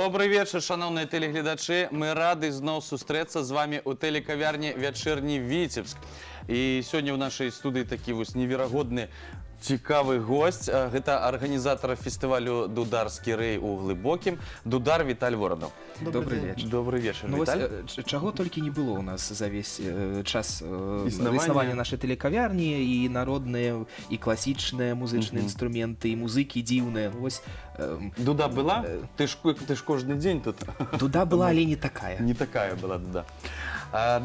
Добрый вечер, шановные телеглядачи. Мы рады зноў сустрэцца з вами у тэлекавярні «Вячэрні Віцебск». І сёння ў нашай студыі такі вось неверагодны цікавы гость. Гэта арганізатар фестывалю «Дударскі рэй» у Глыбокім, Дудар Віталь Воранаў. Добрый вечер. Добрый вечер, Віталь. Чаго толькі не было у нас за весь час існавання нашай тэлекавярні, і народныя, і класічныя музычныя інструменты, і музыкі дзіўныя. Дуда была? Ты ж кожны дзень тут. Дуда была, але не такая. Не такая была Дуда.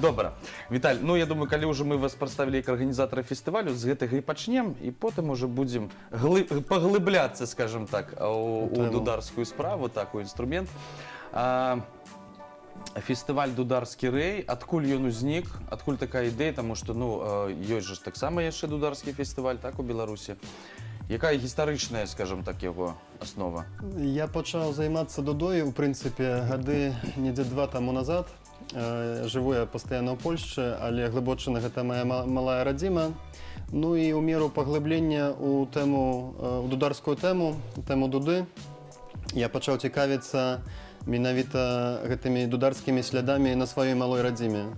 Добра. Віталь, ну я думаю, калі ўжо мы вас прадставілі як арганізатара фестывалю, з гэтага і пачнем, і потым уже будзем паглыбляцца, скажем так, у дударскую справу, так, у інструмент. Фестываль «Дударскі рэй», адкуль ён узнік, адкуль такая ідэя, таму што, ну, ёсць жа таксама яшчэ дударскі фестываль, так, у Беларусі. Якая гістарычная, скажем так, яго аснова? Я пачаў займацца дудой, у прынцыпе, гады недзе 2 таму назад. Жыву я пастаянна ў Польшчы, але Глыбоччына гэта моя малая радзіма. Ну і ў меру паглыблення ў дударскую тэму дуды, я пачаў цікавіцца менавіта гэтымі дударскімі слядамі на сваёй малой радзіме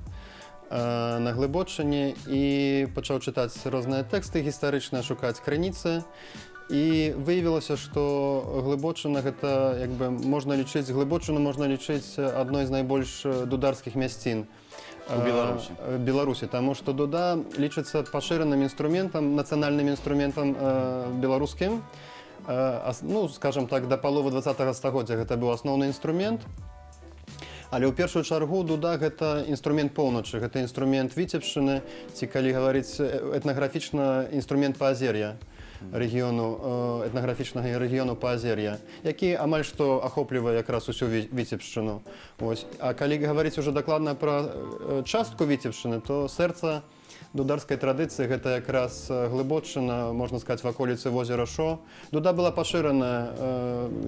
на Глыбоччыне, і пачаў чытаць розныя тэксты гістарычныя, шукаць крыніцы. І выявілася, што Глыбоччына гэта, як бы, можна лічыць, Глыбоччыну можна лічыць адной з найбольш дударскіх мясцін у Беларусі. Беларусі, таму што дуда лічыцца пашыраным інструментам, нацыянальным інструментам беларускім. Ну, скажам так, да паловы 20-го стагоддзя гэта быў асноўны інструмент. Але ў першую чаргу дуда гэта інструмент поўначы, гэта інструмент Віцебшчыны, ці, калі гаварыць этнаграфічна, інструмент Паазер'я, рэгіёну, этнаграфічнага рэгіёну Паазер'я, які амаль што ахоплівае якраз усю Віцебшчыну. А калі гаварыць ужо дакладна пра частку Віцебшчыны, то сэрца дударскай традыцыі гэта якраз Глыбоччына, можна сказаць, ваколіцы возера Шо. Дуда была пашырана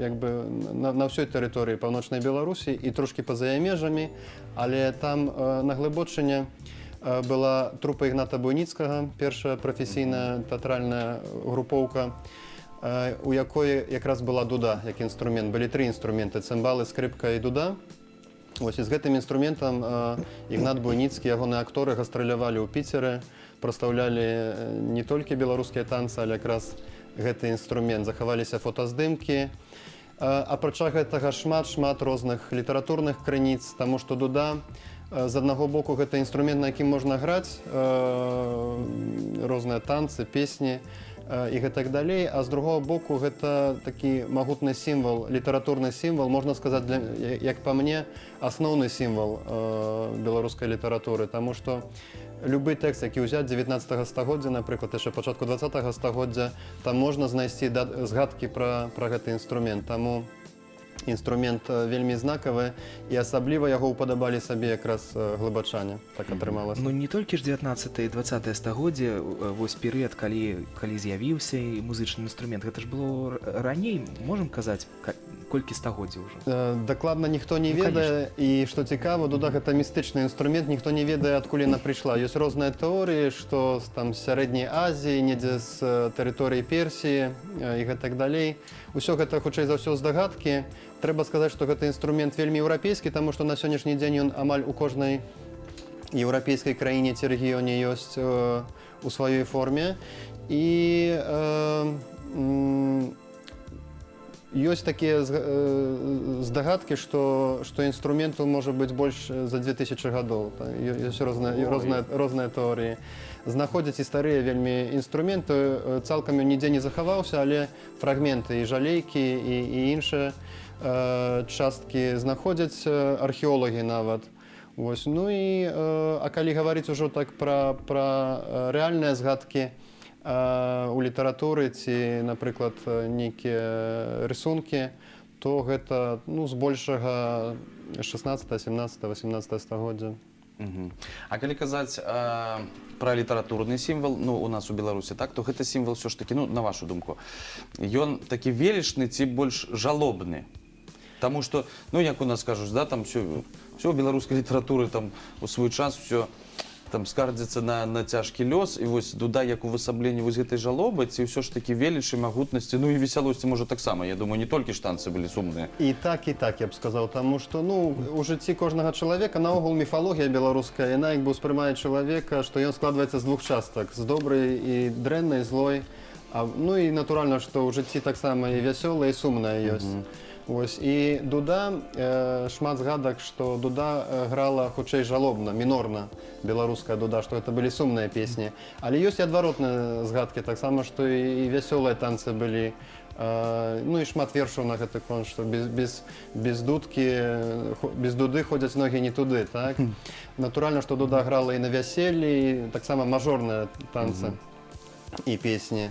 як бы на ўсёй тэрыторыі паўночнай Беларусі і трошкі па-за яе межамі, але там на Глыбоччыне была трупа Ігната Буйніцкага, першая прафесійная тэатральная групоўка, у якой якраз была дуда як інструмент. Былі 3 інструменты: цымбалы, скрыпка і дуда. Вось, і з гэтым інструментам Ігнат Буйніцкі, ягоныя акторы гастралявалі ў Піцеры, прадстаўлялі не толькі беларускія танцы, але якраз гэты інструмент. Захаваліся фотаздымкі. Апрача гэтага шмат розных літаратурных крыніц, таму што дуда, з аднаго боку, гэта інструмент, на якім можна граць розныя танцы, песні і гэтак далей, а з другого боку гэта такі магутны сімвал, літаратурны сімвал, можна сказаць, як па мне, асноўны сімвал беларускай літаратуры, таму што любы тэкст, які ўзяць 19 стагоддзя, напрыклад, яшчэ пачатку 20 стагоддзя, там можна знайсці згадкі пра гэты інструмент. Таму інструмент вельмі знакавы, і асабліва яго ўпадабалі сабе якраз глыбачане. Так атрымалася. Ну не толькі ж 19 і 20 стагоддзе, вось перыяд, калі з'явіўся музычны інструмент, гэта ж было раней, можам казаць, колькі стагоддзяў ўжо? Дакладна ніхто не ведае, і што цікава, дуда гэта містычны інструмент, ніхто не ведае, адкуль яна прыйшла. Ёсць розныя тэорыі, што з сярэдняй Азіі, недзе з тэрыторыі Персіі і гэтак далей. Усё гэта, хутчэй за ўсё, здагадкі. Трэба сказаць, што гэты інструмент вельмі еўрапейскі, таму што на сённяшні дзень ён амаль у кожнай еўрапейскай краіне ці рэгіёне ёсць у сваёй форме. І ёсць такія здагадкі, што інструменту можа быць больш за 2000 гадоў. Ёсць розныя тэорыі. Знаходзяць і старыя вельмі інструменты, цалкам ён нідзе не захаваўся, але фрагменты і жалейкі і іншыя часткі знаходзяць археолагі нават. Ну і калі гаварыць ужо так пра рэальныя згадкі у літаратуры ці, напрыклад, нейкія рысункі, то гэта збольшага 16, 17, 18 стагоддзя. А калі казаць пра літаратурны сімвал, ну, у нас у Беларусі, так, то гэта сімвал ўсё ж такі, ну, на вашу думку, ён такі велічны ці больш жалобны? Таму што, ну, як у нас кажуць, да, там всё у беларускай літаратуры там у свой час всё там скардзіцца на цяжкі лёс, і вось дуда як увасабленне вось гэтай жалобы, ці ўсё ж такі велічы, магутнасці, ну і весялосці, можа, таксама. Я думаю, не толькі ж танцы былі сумныя. І так, я б сказаў, таму што, ну, у жыцці кожнага чалавека, наогул міфалогія беларуская, яна як бы ўспрымае чалавека, што ён складваецца з двух частак, з добрай і дрэннай, злой. Ну і натуральна, што ў жыцці таксама і вясёлая, і сумная ёсць. Вось, і дуда, шмат згадак, што дуда грала хутчэй жалобна, мінорна, беларуская дуда, што гэта былі сумныя песні. Але ёсць і адваротныя згадкі, таксама, што і вясёлыя танцы былі. Ну і шмат вершаў на гэты конт, што без дудкі, без дуды ходзяць ногі не туды, так? Натуральна, што дуда грала і на вяселлі, і таксама мажорныя танцы і песні.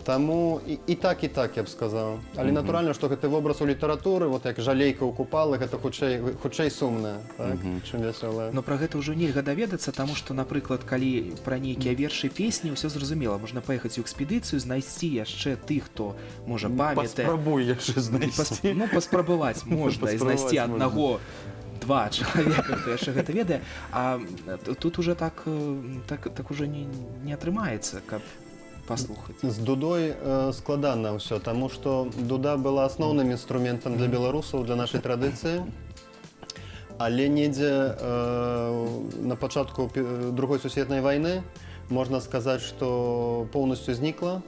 Таму і так, я б сказаў. Але натуральна, што гэты вобраз у літаратуры, вот як жалейка ў купалы, гэта хутчэй сумная, так, чым вясёлая. Но пра гэта ўжо нельга даведацца, таму што, напрыклад, калі пра нейкія вершы, песні, ўсё зразумела, можна паехаць у экспедыцыю, знайсці яшчэ тых, хто можа памятае. Паспрабуй яшчэ знайсці. Ну, паспрабаваць можна, і знайсці аднаго, два чалавека, хто яшчэ гэта ведае, а тут уже так уже не атрымаецца, каб паслухаць. З дудой складана ўсё, таму што дуда была асноўным інструментам для беларусаў, для нашай традыцыі. Але недзе на пачатку Другой сусветнай вайны можна сказаць, што поўнасцю знікла.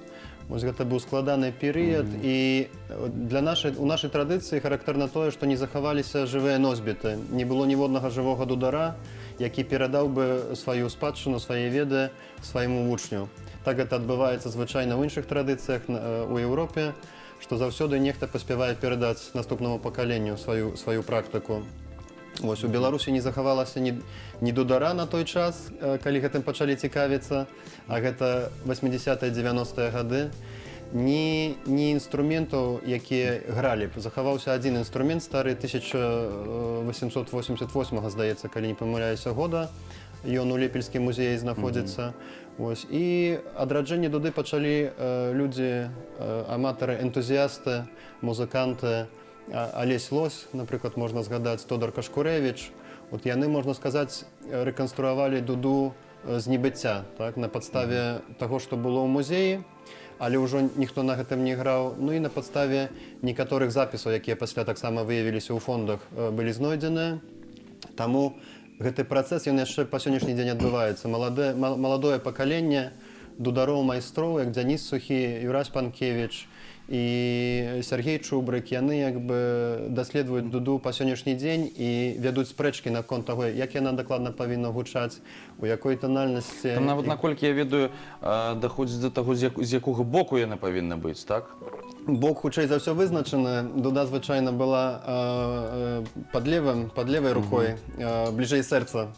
Вось гэта быў складаны перыяд, і у нашай традыцыі характэрна тое, што не захаваліся жывыя носьбіты. Не было ніводнага жывога дудара, які перадаў бы сваю спадчыну, свае веды свайму вучню. Так гэта адбываецца звычайна ў іншых традыцыях у Еўропе, што заўсёды нехта паспявае перадаць наступнаму пакаленню сваю практыку. Вось у Беларусі не захавалася ні дудара на той час, калі гэтым пачалі цікавіцца, а гэта 80-е, 90-е гады, ні інструментаў, якія гралі. Захаваўся адзін інструмент стары 1888, здаецца, калі не памыляюся, года. Ён у Лепельскім музеі знаходзіцца. І адраджэнне дуды пачалі людзі, аматары, энтузіасты, музыканты. Алесь Лось, напрыклад, можна згадаць, Тодар Кашкурэвіч. От яны, можна сказаць, рэканструявалі дуду з небыцця, так, на падставе таго, што было ў музеі, але ўжо ніхто на гэтым не граў. Ну і на падставе некаторых запісаў, якія пасля таксама выявіліся ў фондах, былі знойдзеныя. Таму гэты працэс, ён яшчэ па сённяшні дзень адбываецца. Маладое пакаленне дудароў майстроў, як Дзяніс Сухі, Юрась Панкевіч і Сергей Чубрык, яны як бы даследуюць дуду па сённяшні дзень і вядуць спрэчкі наконт таго, як яна дакладна павінна гучаць, у якой танальнасці. Там нават, наколькі я ведаю, даходзіць да таго, з якога боку яна павінна быць, так? Бок хутчэй за ўсё вызначаны. Дуда звычайна была пад левай рукой, бліжэй сэрца.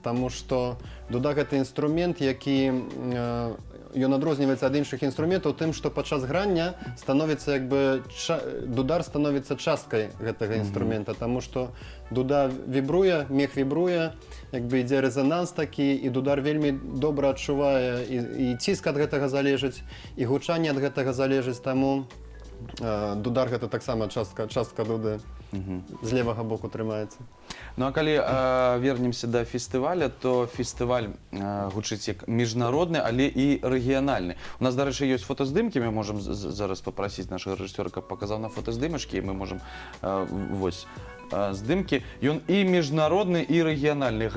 Таму што дуда гэта інструмент, які ён адрозніваецца ад іншых інструментаў тым, што падчас грання становіцца дудар становіцца часткай гэтага інструмента, таму што дуда вібруе, мех вібруе, як бы ідзе рэзананс такі, і дудар вельмі добра адчувае, і ціск ад гэтага залежыць, і гучанне ад гэтага залежыць, таму дудар гэта таксама частка дуды. З левага боку трымаецца. Ну а калі вернемся да фестываля, то фестываль гучыць як міжнародны, але і рэгіянальны. У нас, дарэчы, ёсць фотаздымкі, мы можам зараз папрасіць нашага рэжысёра, каб паказаў на фотаздымачкі, і мы можам вось здымкі. Ён і міжнародны, і рэгіянальны.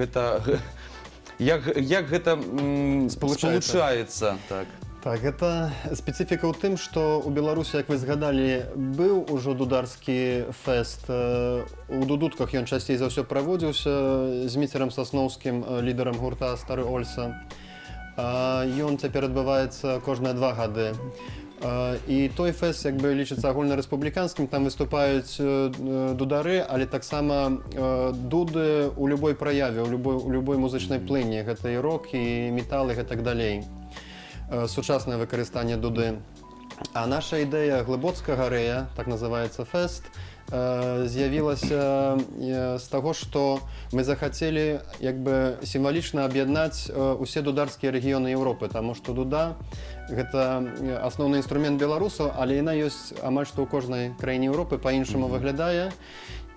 Як гэта спалучаецца? Так, гэта спецыфіка ў тым, што ў Беларусі, як вы згадалі, быў ужо дударскі фэст. У дудутках ён часцей за ўсё праводзіўся з Міцерам Сасноўскім, лідарам гурта «Стары Ольса». Ён цяпер адбываецца кожныя 2 гады. І той фэст як бы лічыцца агульнарэспубліканскім, там выступаюць дудары, але таксама дуды ў любой праяве, у любой музычнай плыні. Гэта і рок, і метал, і гэтак далей. Сучаснае выкарыстанне дуды. А наша ідэя глыбоцкага рэя, так называецца фэст, з'явілася з таго, што мы захацелі як бы сімвалічна аб'яднаць усе дударскія рэгіёны Еўропы, таму што дуда гэта асноўны інструмент беларусаў, але яна ёсць амаль што ў кожнай краіне Еўропы, па-іншаму выглядае.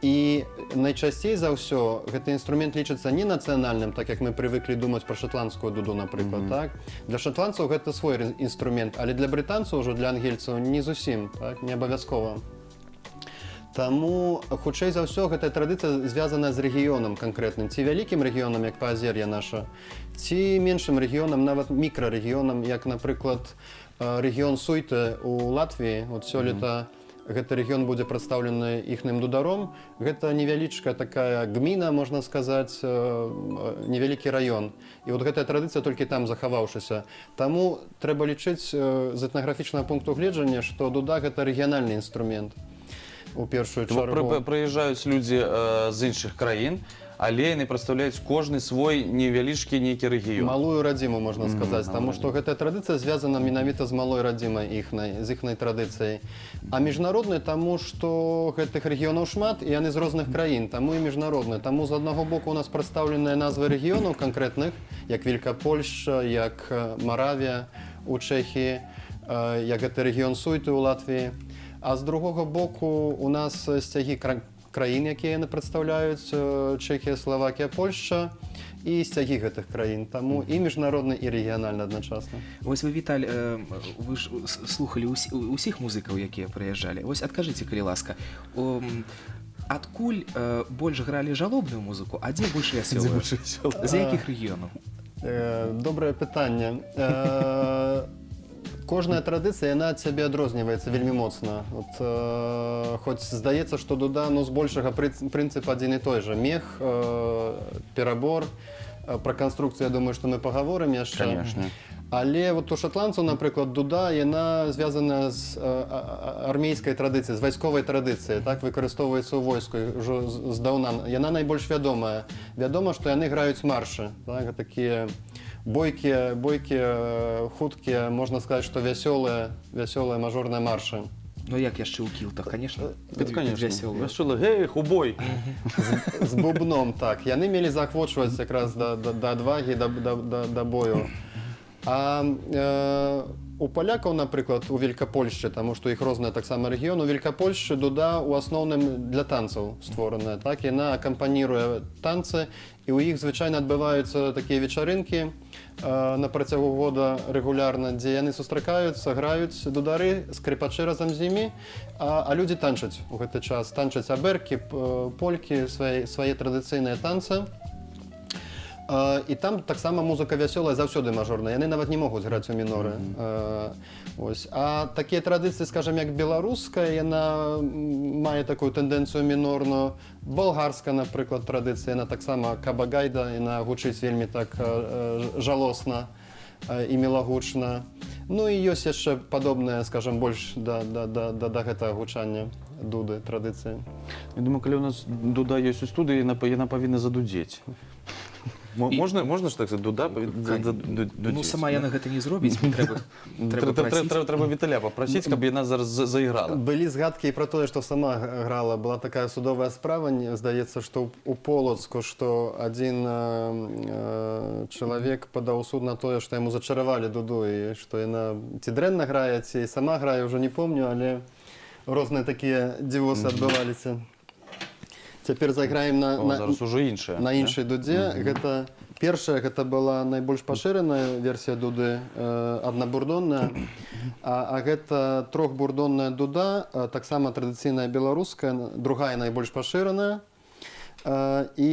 І найчасцей за ўсё гэты інструмент лічыцца не нацыянальным, так як мы прывыклі думаць пра шатландскую дуду, напрыклад. Так? Для шатландцаў гэта свой інструмент, але для брытанцаў, ўжо для ангельцаў не зусім, так? Не абавязкова. Таму, хутчэй за ўсё, гэтая традыцыя звязана з рэгіёнам канкрэтным, ці вялікім рэгіёнам, як Паазер'е наша, ці меншым рэгіёнам, нават мікрарэгіёнам, як, напрыклад, рэгіён Суйте ў Латвіі. От сёлета гэты рэгіён будзе прадстаўлены іхным дударом. Гэта невялічкая такая гміна, можна сказаць, невялікі раён. І вот гэтая традыцыя толькі там захаваўшыся. Таму трэба лічыць з этнаграфічнага пункту гледжання, што дуда гэта рэгіянальны інструмент у першую чаргу. Прыязджаюць людзі з іншых краін, але яны прадстаўляюць кожны свой невялічкі нейкі рэгіён. Малую радзіму, можна сказаць, таму што гэтая традыцыя звязана менавіта з малой радзімай іхнай, з іхнай традыцыяй. А міжнародны таму, што гэтых рэгіёнаў шмат, і яны з розных краін, таму і міжнародны. Таму з аднаго боку у нас прадстаўленыя назвы рэгіёнаў канкрэтных, як Вількапольшча, як Маравія у Чэхіі, як гэты рэгіён Суйты ў Латвіі. А з другога боку у нас сцягі краін, якія яны прадстаўляюць, Чэхія, Славакія, Польшча, і сцягі гэтых краін. Таму і міжнародны, і рэгіянальны адначасна. Вось вы, Віталь, вы ж слухалі усіх музыкаў, якія прыязджалі. Вось адкажыце, калі ласка, адкуль больш гралі жалобную музыку, а дзе больш вясёлую? З якіх рэгіёнаў? Добрае пытанне. Кожная традыцыя, яна ад сябе адрозніваецца вельмі моцна. Хоць здаецца, што дуда, збольшага прынцып адзін і той жа. Мех, перабор, пра канструкцыю, я думаю, што мы пагаворым яшчэ. Конечно. Але вот у шатландцаў, напрыклад, дуда, яна звязана з армейскай традыцыяй, з вайсковай традыцыяй, так, выкарыстоўваецца ў войску ўжо здаўна. Яна найбольш вядомая. Вядома, што яны граюць маршы, так, такія бойкія, хуткія, можна сказаць, што вясёлыя мажорныя маршы. Ну як яшчэ ў кілтах, конечно, вясёлыя. Вясёлыя, гэй, хубой! З бубном, так. Яны мелі заахвочваць якраз да адвагі, да бою. А у палякаў, напрыклад, у Вількапольшчы, таму што іх розныя таксама рэгіёны, у Вількапольшчы дуда ў асноўным для танцаў створаная. Так, яна акампаніруе танцы, і ў іх звычайна адбываюцца такія вечарынкі на працягу года рэгулярна, дзе яны сустракаюцца, граюць дудары, скрыпачы разам з імі, а людзі танчаць у гэты час. Танчаць абэркі, полькі, свае традыцыйныя танцы. І там таксама музыка вясёлая, заўсёды мажорная. Яны нават не могуць граць у міноры. А такія традыцыі, скажам, як беларуская, яна мае такую тэндэнцыю мінорную. Балгарская, напрыклад, традыцыя, яна таксама кабагайда, яна гучыць вельмі так жалосна і мілагучна. Ну і ёсць яшчэ падобнае, скажам, больш да гэтага гучання дуды, традыцыі. Я думаю, калі у нас дуда ёсць у студыі, яна павінна задудзець. Можна ж так сказаць, дуда дудзець? Ну, сама яна гэта не зробіць, трэба Віталя папрасіць, каб яна зараз заіграла. Былі згадкі і пра тое, што сама грала. Была такая судовая справа, здаецца, што у Полацку, што адзін чалавек падаў суд на тое, што яму зачаравалі дуду, і што яна ці дрэнна грае, ці сама грае, ўжо не помню, але розныя такія дзівосы адбываліся. Цяпер зайграем на іншай дудзе. Першая гэта была найбольш пашыраная версія дуды, аднабурдонная, а гэта трохбурдонная дуда, таксама традыцыйная беларуская, другая найбольш пашыраная. І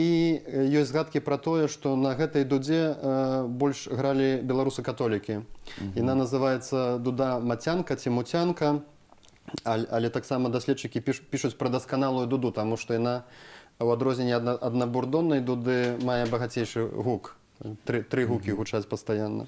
ёсць згадкі пра тое, што на гэтай дудзе больш гралі беларусы-католікі. Яна называецца дуда мацянка ці муцянка. Але таксама даследчыкі пішуць пра дасканалую дуду, таму што яна у адрозненне аднабурдоннай дуды мае багацейшы гук. Тры гукі гучаць пастаянна.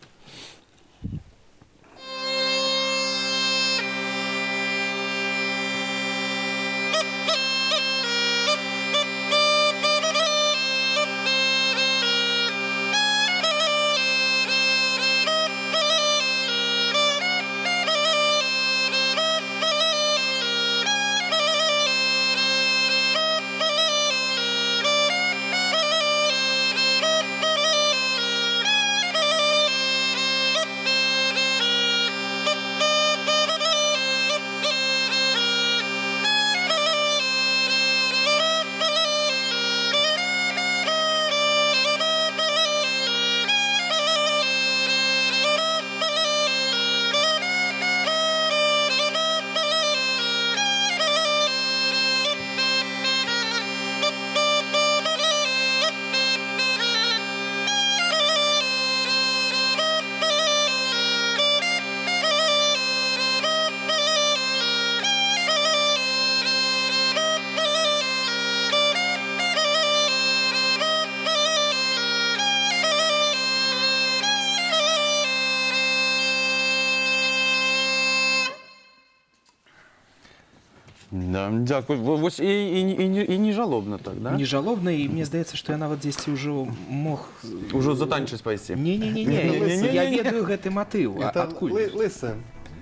Да, дякую. Ось і не жалобно так, да? Не жалобна, і мені здаецца, што я нават дзесьці ўжо мог... Ужо затанчыць пайсці. Не-не-не, я ведаю гэты матыў. Это Адкуль? лысы.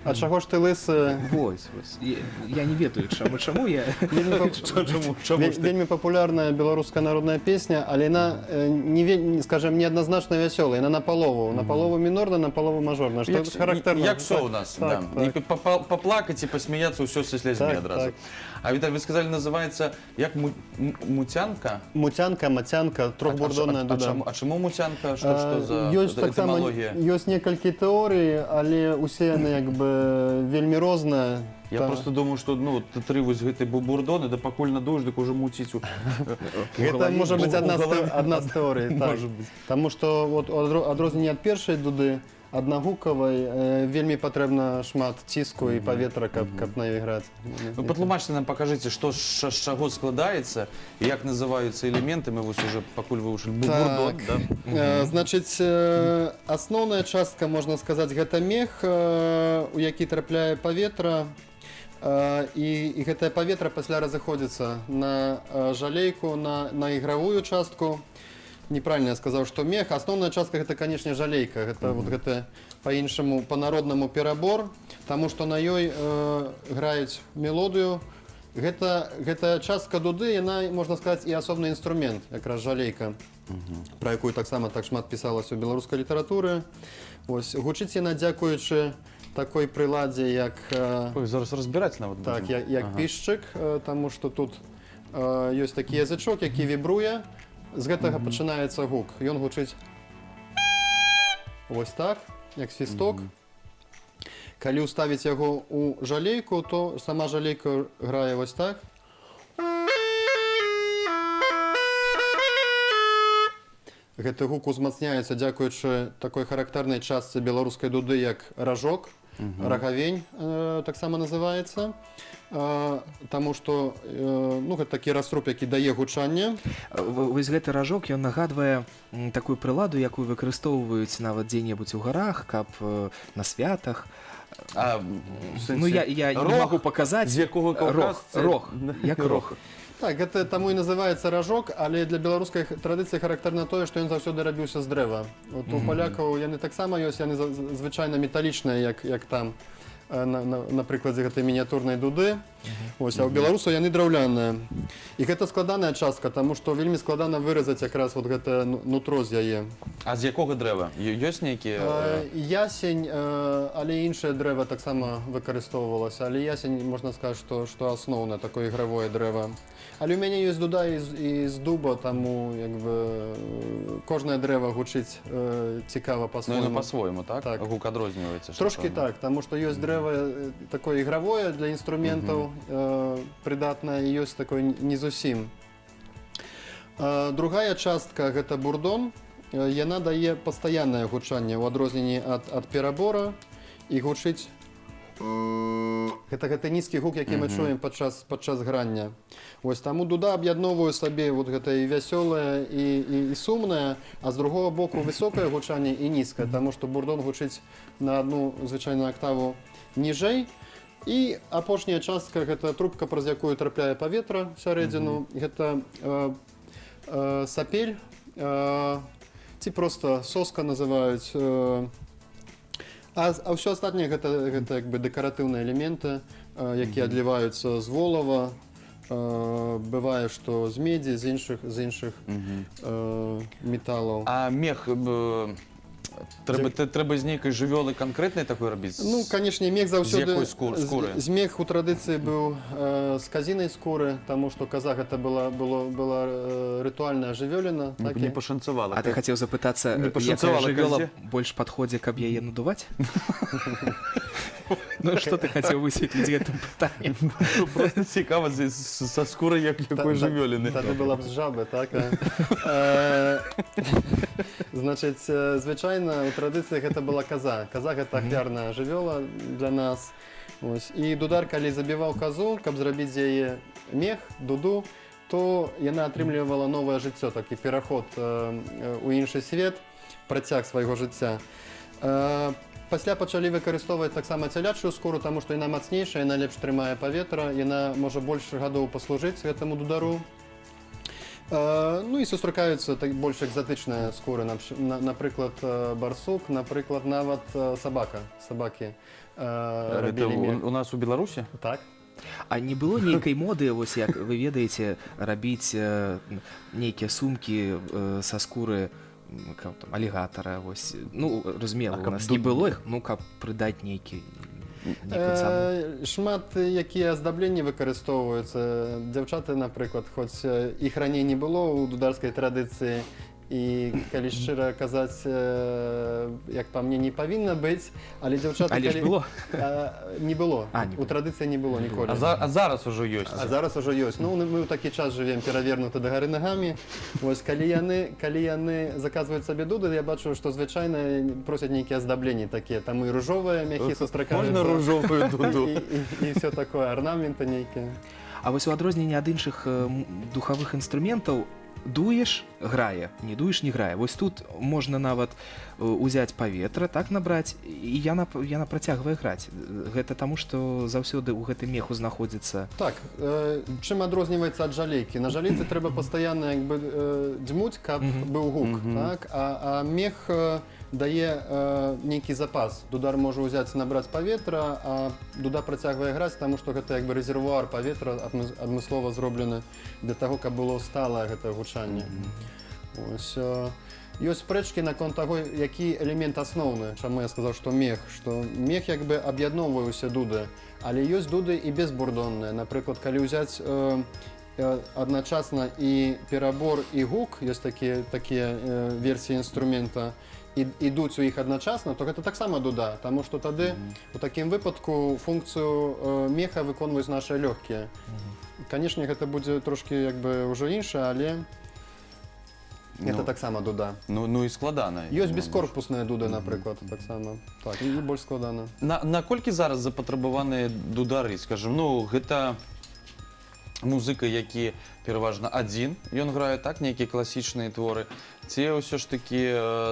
А чаго ж ты лысы? Вось. Я не ведаю, чаму я... Вельмі папулярная беларуская народная песня, але яна скажем, неадназначна вясёлая, яна напалову мінорна, напалову мажорна, што характэрна. Як все у нас, да. Так. І поплакать і посміяться, усё со слезьми Так, одразу. так. А Віталь, ви сказали, називається як мутянка? Мутянка, матянка, трохбурдонная дуда. А чому мутянка? Що за Ёсць таксама етимологія? ёсць некалькі тэорый, але усе яны як бы вельмі розныя. Я просто думаю, што ну, тры вось гэты бурдоны, да пакуль надуеш, дык уже муціць. Гэта можа быць адна з тэорый. Можа быць. Таму што вот адрозненне ад першай дуды, аднагукавай, вельмі патрэбна шмат ціску і паветра, каб на ёй граць. Ну, патлумачце нам, пакажыце, што з чаго складаецца, і як называюцца элементы, мы вось уже пакуль вывучылі бурдон, да? Значыць, асноўная частка, можна сказаць, гэта мех, у які трапляе паветра, і гэтае паветра пасля разыходзіцца на жалейку, на ігравую частку. Неправильно я сказаў, што мех. Асноўная частка гэта, канешне, жалейка. Гэта вот гэта па-іншаму, па-народнаму перабор, таму што на ёй граюць мелодыю. Гэта частка дуды, яна, можна сказаць, і асобны інструмент, якраз жалейка, пра якую таксама так шмат пісалася ў беларускай літаратуры. Ось, гучыць яна дзякуючы такой прыладзе, як... Ой, зараз разбіраць нават будзем. Так, як пішчык, таму што тут ёсць такі язычок, які вібруе. З гэтага пачынаецца гук. Ён гучыць вось так, як свісток. Калі ўставіць яго ў жалейку, то сама жалейка грае вось так. Гэты гук узмацняецца дзякуючы такой характэрнай частцы беларускай дуды, як ражок. Рагавень таксама называецца, таму што ну, гэта такі раструб, які дае гучанне. Вось гэты ражок, ён нагадвае такую прыладу, якую выкарыстоўваюць нават дзе-небудзь у гарах, каб на святах. Ну, я не магу паказаць. З якога каўказцы? Рог, як рог. Так, гэта таму і называецца ражок, але для беларускай традыцыі характэрна тое, што ён заўсёды рабіўся з дрэва. От у палякаў яны таксама ёсць, яны звычайна металічныя, як там, на прыкладзе гэтай мініятурнай дуды. Ось, а ў беларусаў яны драўляныя. І гэта складаная частка, таму што вельмі складана выразаць якраз вот гэтае нутро з яе. А з якога дрэва? Ёсць нейкія... Ясень, але іншае дрэва таксама выкарыстоўвалася. Але ясень, можна сказаць, што асноўнае такое ігравое дрэва. Але ў мяне ёсць дуда і з дуба, таму кожнае дрэва гучыць цікава па-свойму. Ну, па-свойму, так? Гук адрозніваецца. Трошкі так, таму што ёсць дрэва такое ігравое для інструментаў, прыдатнае, і ёсць такое не зусім. Другая частка гэта бурдон. Яна дае пастаяннае гучанне ў адрозненні ад перабора і гучыць. Гэта нізкі гук, які мы чуем падчас грання. Вось таму дуда аб'ядноўвае сабе вот гэта і вясёлае, і сумнае, а з другого боку высокае гучанне і нізкае, таму што бурдон гучыць на адну звычайную актаву ніжэй. І апошняя частка гэта трубка, праз якую трапляе паветра сярэдзіну. Гэта сапель, ці проста соска называюць. А ўсё астатняе гэта як бы дэкаратыўныя элементы, якія адліваюцца з волава. Бывае, што з медзі, з іншых металаў. А мех трэба з нейкай жывёлы канкрэтнай такой рабіць? Ну, канешне, мех заўсёды... З якой скуры? З мех у традыцыі быў з казінай скуры, таму што каза гэта была рытуальная жывёліна. Не пашанцавала. А ты хацеў запытацца, якая жывёла больш падходзе, каб яе надуваць? Ну, што ты хацеў высветліць гэтым пытаннем? Просто цікава, са скурай якой жывёліны. Тады была б з жабы, так? Значыць, звычайна, у традыцыі гэта была каза. Каза гэта ахвярная жывёла для нас. І дудар, калі забіваў казу, каб зрабіць з яе мех, дуду, то яна атрымлівала новае жыццё, такі пераход у іншы свет, працяг свайго жыцця. Пасля пачалі выкарыстоўваць таксама цялячую скуру, таму што яна мацнейшая, яна лепш трымае паветра, яна можа больш гадоў паслужыць гэтаму дудару. Ну і сустракаюцца больш экзатычныя скуры, напрыклад, барсук, напрыклад, нават сабака. Сабакі рабілі мех. У нас у Беларусі? Так. А не было нейкай моды, вось як вы ведаеце, рабіць нейкія сумкі са скуры алігатара, вось, ну, разумела, у нас не было іх, ну, каб прыдаць нейкі цану. Шмат якія аздабленні выкарыстоўваюцца. Дзяўчаты, напрыклад, хоць іх раней не было ў дударскай традыцыі, і калі шчыра казаць, як па мне, не павінна быць, але дзяўчаты... Але ж было? Не было. Не У традыцыі не было ніколі. А зараз ужо ёсць? А зараз ужо ёсць. Ну, мы ў такі час жывем перавернуты да гары нагамі. Вось, калі яны заказваюць сабе дуды, я бачу, што звычайна просяць нейкія аздабленні такія. Там і ружовыя мяхі сустракаюцца. Можна ружовую дуду? І все такое, арнаменты нейкія. А вось у адрозненне ад іншых духавых інструментаў, дуеш, грае, не дуеш, не грае. Вось тут можна нават узяць паветра, так набраць, і яна працягвае граць. Гэта таму, што заўсёды ў гэтым меху знаходзіцца... Так, чым адрозніваецца ад жалейкі? На жалейцы трэба пастаянна дзьмуць, каб быў гук, так? А мех дае нейкі запас. Дудар можа ўзяць, набраць паветра, а дуда працягвае граць, таму што гэта як бы рэзервуар паветра адмыслова зроблены для таго, каб было сталае гэтае гучанне. Ёсць спрэчкі наконт таго, які элемент асноўны, чаму я сказаў, што мех як бы аб'ядноўвае ўсе дуды, але ёсць дуды і безбурдонныя. Напрыклад, калі ўзяць адначасна і перабор, і гук, ёсць такія версіі інструмента, ідуць у іх адначасна, то гэта таксама дуда, таму што тады у такім выпадку функцыю меха выконваюць нашы лёгкія. Канешне, гэта будзе трошкі як бы ўжо іншае, але гэта таксама дуда. Ну і складана. Ёсць бескорпусныя дуды, напрыклад, таксама. Так, і больш складана. Наколькі зараз запатрабаваныя дудары, скажем, ну, гэта музыка, які пераважна адзін, ён грае так, нейкія класічныя творы, ці ўсё ж такі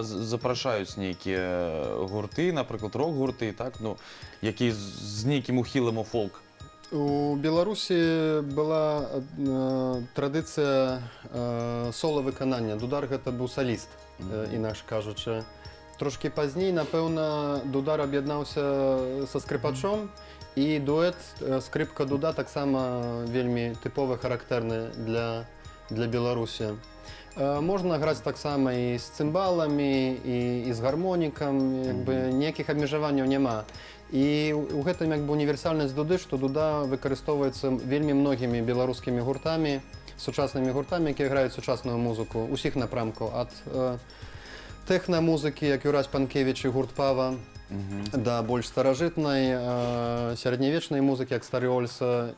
запрашаюць нейкія гурты, напрыклад, рок-гурты, так, ну, які з нейкім ухілам у фолк? У Беларусі была традыцыя сола-выканання. Дудар гэта быў саліст, інакш кажучы. Трошкі пазней, напэўна, дудар аб'яднаўся са скрыпачом, і дуэт скрыпка-дуда таксама вельмі тыповы, характэрны для Беларусі. Можна граць таксама і з цымбаламі, і з гармонікам, ніякіх абмежаванняў няма. І ў гэтым як бы універсальнасць дуды, што дуда выкарыстоўваецца вельмі многімі беларускімі гуртамі, сучаснымі гуртамі, якія граюць сучасную музыку, усіх напрамкаў, ад тэхна-музыкі, як Юрась Панкевіч і гурт Пава, да больш старажытнай, сярэднявечнай музыкі, як Стары Ольса,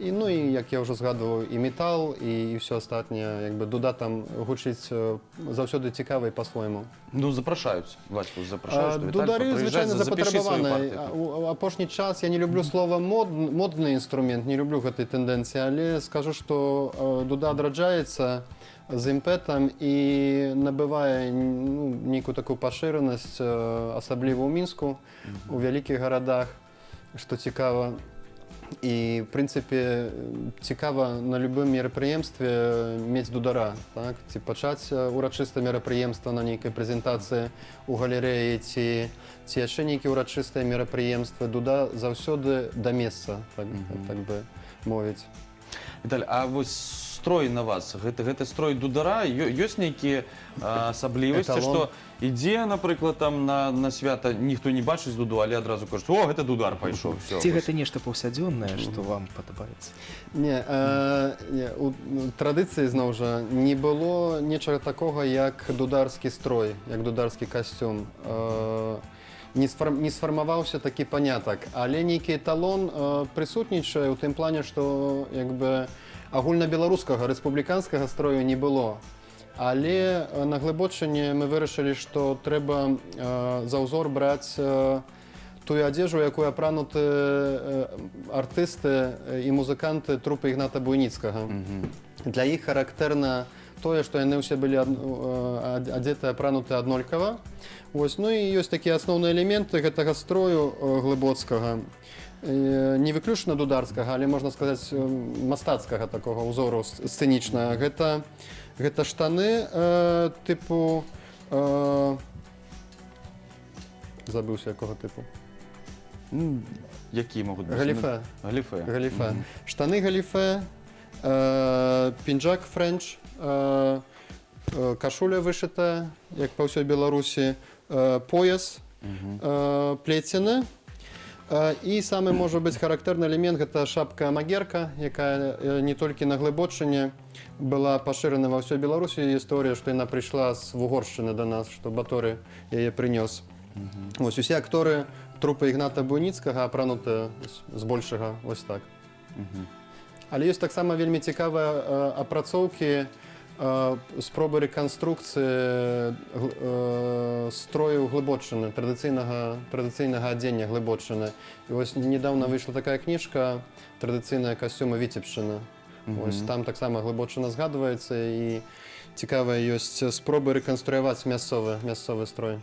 і, ну, і, як я ўжо згадваў, і метал, і ўсё астатняе. Дуда там гучыць заўсёды цікава і па-свойму. Ну, запрашаюць, Ваську, запрашаюць. Дудары звычайна запатрабаваныя. У апошні час я не люблю слова модны інструмент, не люблю гэтай тэндэнцыі, але скажу, што дуда адраджаецца з імпэтам і набывае нейкую такую пашыранасць, асабліва ў Мінску, у вялікіх гарадах, што цікава. І, в прынцыпе, цікава на любым мерапрыемстве мець дудара. Ці пачаць урачыстае мерапрыемства на нейкай прэзентацыі ў галерэі, ці яшчэ нейкія ўрачыстыя мерапрыемствы. Дуда заўсёды да месца, так бы мовіць. Віталь, а вось строй на вас, гэты строй дудара, ёсць нейкія асаблівасці, што ідзе, напрыклад, там на свята, ніхто не бачыць дуду, але адразу кажуць, о, гэта дудар пайшоў. Ці гэта нешта паўсядзённае, што вам падабаецца? Не, у традыцыі, зноў жа, не было нечага такога, як дударскі строй, як дударскі касцюм. Не сфармаваўся такі панятак, але нейкі эталон прысутнічае ў тым плане, што агульнабеларускага рэспубліканскага строю не было. Але на Глыбочыне мы вырашылі, што трэба за ўзор браць тую адзежу, якую апрануты артысты і музыканты трупы Ігната Буйніцкага. Для іх характэрна тое, што яны ўсе былі адзеты, апрануты аднолькава. Вось. Ну і ёсць такія асноўныя элементы гэтага строю глыбоцкага, не выключна дударскага, але можна сказаць мастацкага такога ўзору сцэнічнага. Гэта штаны тыпу забыўся якога тыпу. Які могуць быць? Галіфе. Галіфе. Штаны галіфе, пінжак френч, кашуля вышытая, як па ўсёй Беларусі, пояс плецены. І самы, можа быць, характэрны элемент – гэта шапка-магерка, якая не толькі на Глыбочыне была пашырана ва ўсёй Беларусі. Гісторыя, што яна прыйшла з Вугоршчыны да нас, што Баторый яе прынёс. Вось усе акторы трупы Ігната Буйніцкага апрануты збольшага вось так. Але ёсць таксама вельмі цікавыя апрацоўкі, спробы рэканструкцыі строю Глыбочыны, традыцыйнага адзення Глыбочыны. І вось недавно выйшла такая кніжка «Традыцыйныя касцюмы Віцебшчыны». Вось там таксама Глыбочына згадваецца, і цікавыя ёсць спробы рэканструяваць мясцовы строй.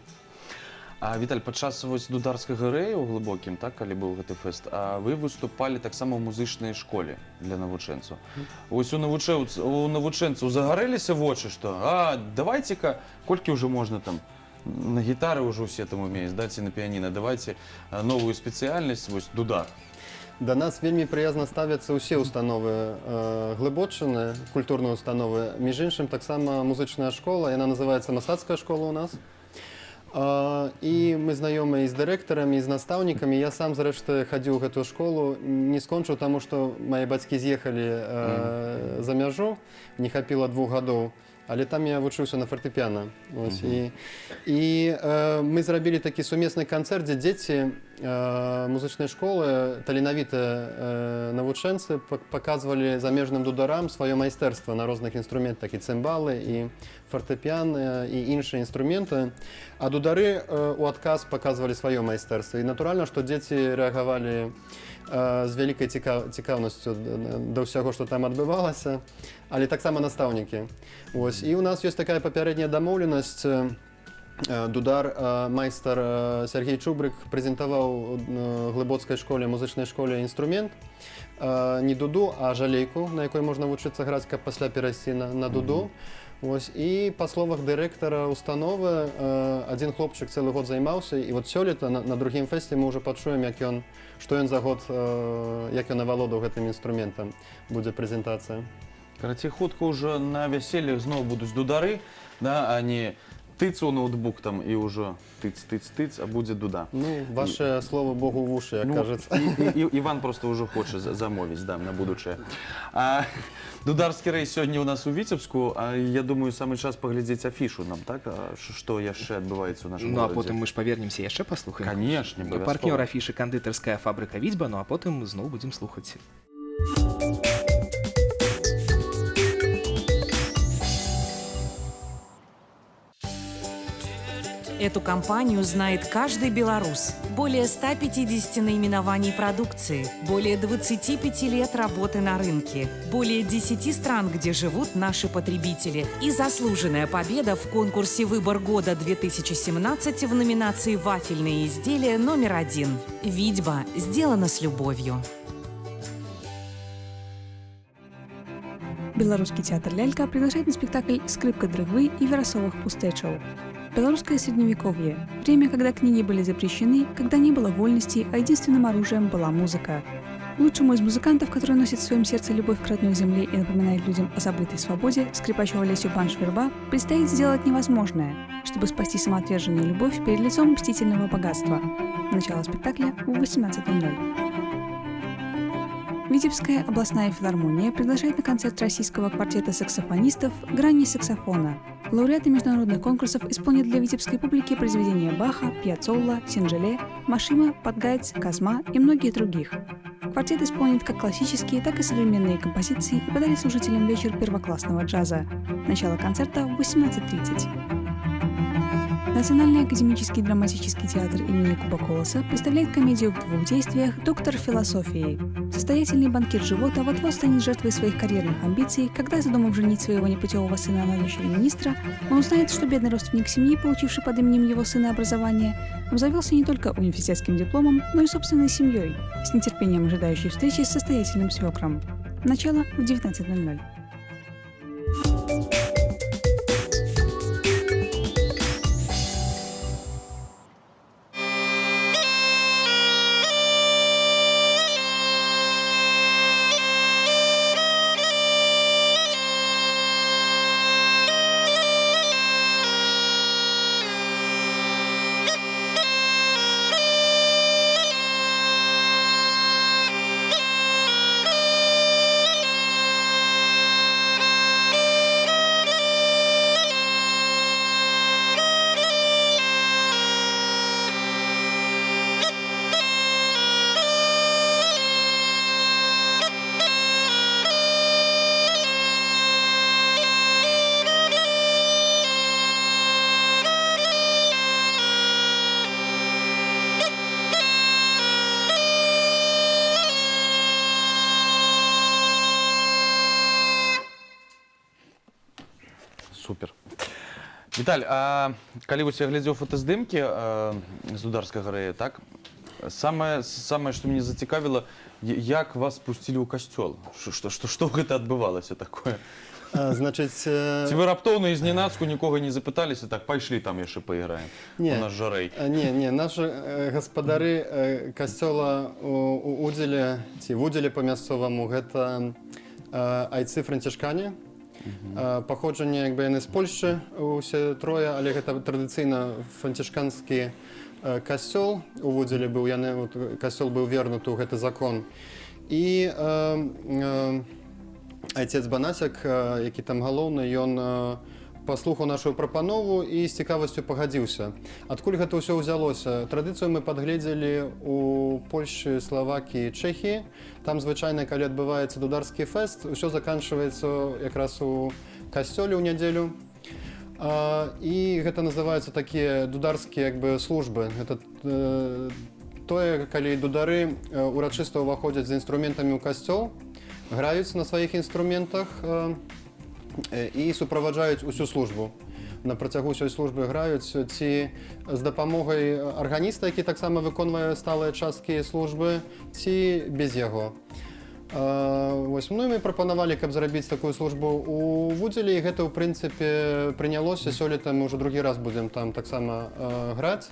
А Віталь, падчас дударскага рэя ў глыбокім, так, калі быў гэты фэст, вы выступалі таксама ў музычнай школе для навучэнцаў. Вось у навучэнцаў загарэліся вочы, што давайце-ка, колькі ўжо можна там, на гітары ўжо ўсе там умеюць, ці на піяніна, давайце новую спецыяльнасць, вось дудар. Да нас вельмі прыязна ставяцца ўсе установы Глыбочыны, культурныя установы. Між іншым, таксама музычная школа, яна называецца мастацкая школа ў нас. І мы знаёмыя і з дырэктарамі, і з настаўнікамі. Я сам, зрэшты, хадзіў у гэтую школу, не скончыў, таму што мае бацькі з'ехалі за мяжу, не хапіла 2 гадоў. Але там я вучыўся на фартэпіяна. І мы зрабілі такі сумесны канцэрт, дзе дзеці музычнай школы, таленавітыя навучэнцы, паказвалі замежным дударам сваё майстэрства на розных інструментах, такі цымбалы, і фартэпіян, і іншыя інструменты. А дудары у адказ паказвалі сваё майстэрства. І натуральна, што дзеці рэагавалі з вялікай цікаўнасцю да ўсяго, што там адбывалася, але таксама настаўнікі. І ў нас ёсць такая папярэдняя дамоўленасць. Дудар, майстар Сергей Чубрык прэзентаваў у глыбоцкай школе, музычнай школе інструмент. Не дуду, а жалейку, на якой можна вучыцца граць, каб пасля перайсці на дуду. І па словах дырэктара установы, адзін хлопчык цэлы год займаўся, і вот сёлета на другім фэсце мы ўжо пачуем, што ён за год, як ён авалодаў гэтым інструментам, будзе прэзентацыя. Карацей, хутка ўжо на вяселлях зноў будуць дудары, а не тыц у ноутбук там і ўжо тыц, а будзе дуда. Ну, ваше слово Богу в уши, як кажется. Іван просто ўжо хоча замовіць, на будучае. Дударскі рэйс сёння ў нас у Віцебску, а я думаю, самы час паглядзець афішу нам, так? Што яшчэ адбываецца ў нашым горадзе? Ну, а потым мы ж павернемся, яшчэ паслухаем. Канешне, абавязкова. Партнёр афішы кандытарская фабрыка «Віцьба», ну а потым зноў будзем слухаць. Эту компанию знает каждый белорус. Более 150 наименований продукции, более 25 лет работы на рынке, более 10 стран, где живут наши потребители, и заслуженная победа в конкурсе «Выбор года 2017» в номинации «Вафельные изделия» номер 1. «Витьба» сделано с любовью. Белорусский театр «Лялька» приглашает на спектакль «Скрипка дрыгвы» и «Веросовых пустэчаў». Белорусское средневековье. Время, когда книги были запрещены, когда не было вольности, а единственным оружием была музыка. Лучшему из музыкантов, который носит в своем сердце любовь к родной земле и напоминает людям о забытой свободе, скрипачу Олесю Баншверба, предстоит сделать невозможное, чтобы спасти самоотверженную любовь перед лицом мстительного богатства. Начало спектакля в 18:00. Витебская областная филармония приглашает на концерт российского квартета саксофонистов «Грани саксофона». Лауреаты международных конкурсов исполнят для витебской публики произведения Баха, Пьяццолла, Синжеле, Машима, Подгайц, Казма и многие других. Квартет исполнит как классические, так и современные композиции и подарит слушателям вечер первоклассного джаза. Начало концерта в 18:30. Национальный академический драматический театр имени Кубаколоса представляет комедию в 2 действиях «Доктор философии». Состоятельный банкир живота вот-вот станет жертвой своих карьерных амбиций, когда, задумав женить своего непутевого сына на дочери министра, он узнает, что бедный родственник семьи, получивший под именем его сына образование, обзавелся не только университетским дипломом, но и собственной семьей, с нетерпением ожидающей встречи с состоятельным свекром. Начало в 19:00. Супер. Віталь, а калі вось я глядзеў фотаздымкі з дударскага рэя, так? Самае, што мяне зацікавіла, як вас пусцілі ў касцёл? Што гэта адбывалася такое? Значит, Ці вы раптоўна і зненацку нікога не запыталіся, так, пайшлі там яшчэ паіграем? У нас жа рэй. Не, наши гаспадары касцёла у удзеле, ці в удзеле па-мясцоваму, гэта айцы-францішкане. Паходжанне, якби яны з Польшчы, усе трое, але гэта традыцыйна францішканскі касцёл у Вудзеле быў, касцёл быў вернуты ў гэты закон. І айцец Банасяк, які там галоўны, ён паслухаў нашу прапанову і з цікавасцю пагадзіўся. Адкуль гэта ўсё ўзялося? Традыцыю мы падгледзелі у Польшчы, Славакіі, Чэхіі. Там звычайна, калі адбываецца дударскі фэст, усё заканчваецца якраз у касцёле ў нядзелю. І гэта называюцца такія дударскія службы. Гэта тое, калі дудары урачыста ўваходзяць з інструментамі ў касцёл, граюць на сваіх інструментах і суправаджаюць усю службу. На працягу ўсёй службы граюць ці з дапамогай арганіста, які таксама выконвае сталыя часткі службы, ці без яго. Ну і мы прапанавалі, каб зрабіць такую службу у Вудзеле, і гэта, ў прынцыпе, прынялося. Сёлета мы ўжо другі раз будзем там таксама граць.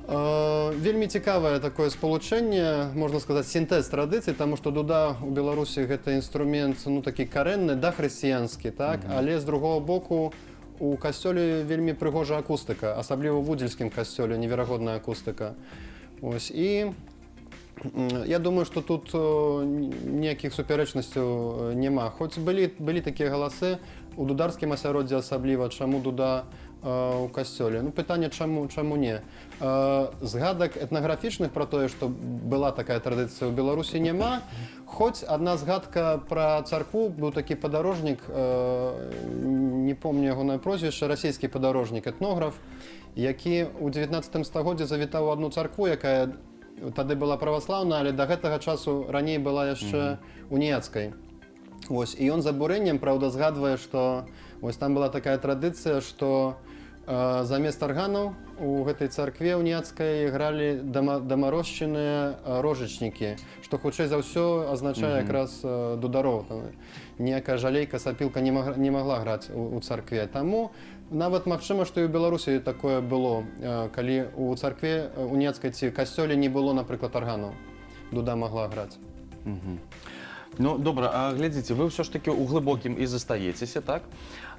Вельмі цікавае такое спалучэнне, можна сказаць, сінтэз традыцый, таму што дуда ў Беларусі гэта інструмент, такі карэнны, дахрысціянскі, так? Але з другого боку у касцёле вельмі прыгожая акустыка, асабліва ў вудзельскім касцёле, неверагодная акустыка. І я думаю, што тут ніякіх супярэчнасцяў няма. Хоць былі такія галасы у дударскім асяроддзі асабліва, чаму дуда у касцёле. Пытанне, чаму не. Згадак этнаграфічных пра тое, што была такая традыцыя ў Беларусі, няма. Хоць адна згадка пра царкву, быў такі падарожнік, не помню ягонае прозвішча, расійскі падарожнік, этнограф, які ў 19 стагоддзі завітаў у адну царкву, якая тады была праваслаўна, але да гэтага часу раней была яшчэ уніяцкай. І ён з абурэннем, праўда, згадвае, што там была такая традыцыя, што замест арганаў у гэтай царкве уніяцкай гралі дамарожчыныя рожачнікі, што хутчэй за ўсё азначае якраз дудароў. Ніякая жалейка, сапілка не магла граць у царкве. Таму нават магчыма, што і ў Беларусі такое было, калі у царкве уніяцкай ці касцёле не было, напрыклад, арганаў. Дуда магла граць. Добра, а глядзіце, вы ўсё ж такі ў глыбокім і застаецеся, так?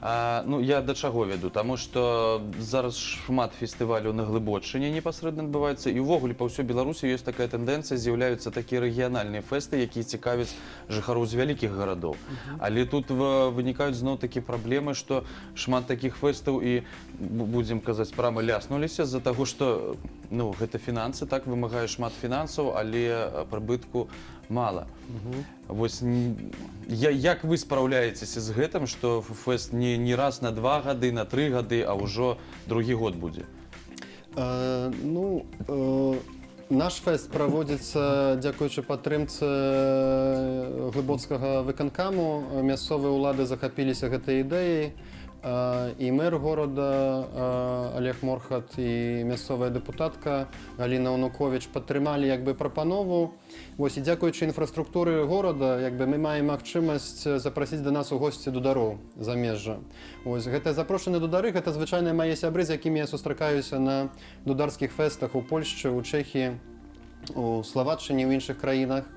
Я да чаго вяду, таму што зараз шмат фестываляў на глыбочыне непасрэдна адбываецца, і ўвогуле па ўсёй Беларусі ёсць такая тэндэнцыя, з'яўляюцца такія рэгіянальныя фэсты, якія цікавяць жыхароў з вялікіх гарадоў. Але тут вынікаюць зноў-такі праблемы, што шмат такіх фэстаў і, будзем казаць, прама ляснуліся з-за таго, што ну, гэта фінансы, так, вымагае шмат фінансаў, але прыбытку мала. Вось, як вы спраўляецеся з гэтым, што фэст не раз на 2 гады, на 3 гады, а ўжо другі год будзе? Наш фэст праводзіцца дзякуючы падтрымцы глыбоцкага выканкаму. Мясцовыя ўлады захапіліся гэтай ідэяй. І мэр горада Олег Морхат і мясцовая дэпутатка Галіна Онукович падтрымалі прапанову. Вось, і дзякуючы інфраструктуры горада мы маем магчымасць запрасіць да нас у госці дудароў замежжа. Вось, гэтыя запрошаныя дудары, гэта звычайныя мае сябры, з якімі я сустракаюся на дударскіх фэстах у Польшчы, у Чэхіі, у Славаччыне, у іншых краінах.